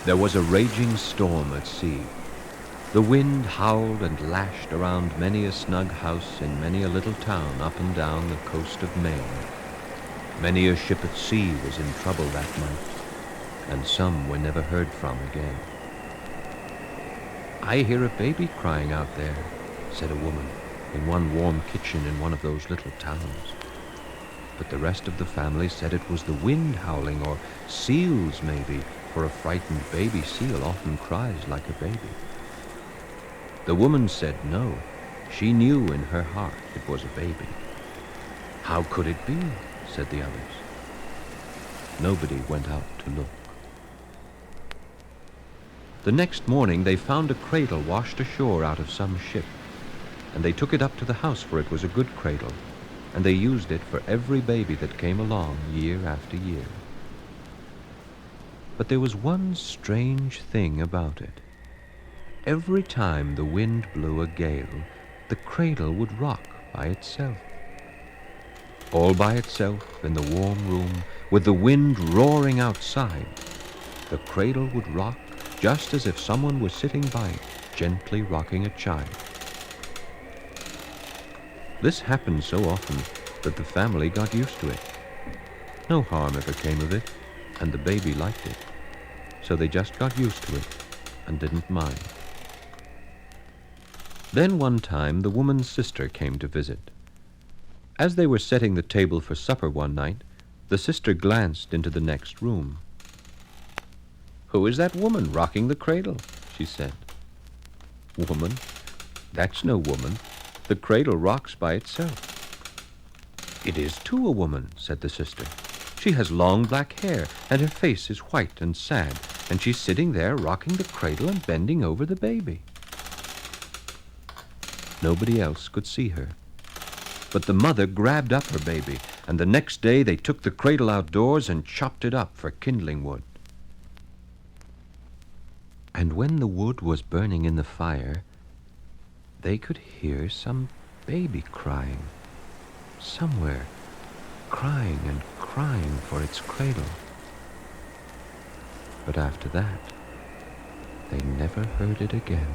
There was a raging storm at sea. The wind howled and lashed around many a snug house in many a little town up and down the coast of Maine. Many a ship at sea was in trouble that night, and some were never heard from again. "I hear a baby crying out there," said a woman in one warm kitchen in one of those little towns. But the rest of the family said it was the wind howling, or seals maybe, for a frightened baby seal often cries like a baby. The woman said no. She knew in her heart it was a baby. "How could it be?" said the others. Nobody went out to look. The next morning they found a cradle washed ashore out of some ship, and they took it up to the house, for it was a good cradle, and they used it for every baby that came along year after year. But there was one strange thing about it. Every time the wind blew a gale, the cradle would rock by itself. All by itself in the warm room, with the wind roaring outside, the cradle would rock just as if someone was sitting by it, gently rocking a child. This happened so often that the family got used to it. No harm ever came of it, and the baby liked it. So they just got used to it and didn't mind. Then one time the woman's sister came to visit. As they were setting the table for supper one night, the sister glanced into the next room. "Who is that woman rocking the cradle?" she said. "Woman? That's no woman. The cradle rocks by itself." "It is too a woman," said the sister. "She has long black hair, and her face is white and sad, and she's sitting there rocking the cradle and bending over the baby." Nobody else could see her. But the mother grabbed up her baby, and the next day they took the cradle outdoors and chopped it up for kindling wood. And when the wood was burning in the fire, they could hear some baby crying, somewhere, crying and crying for its cradle. But after that, they never heard it again.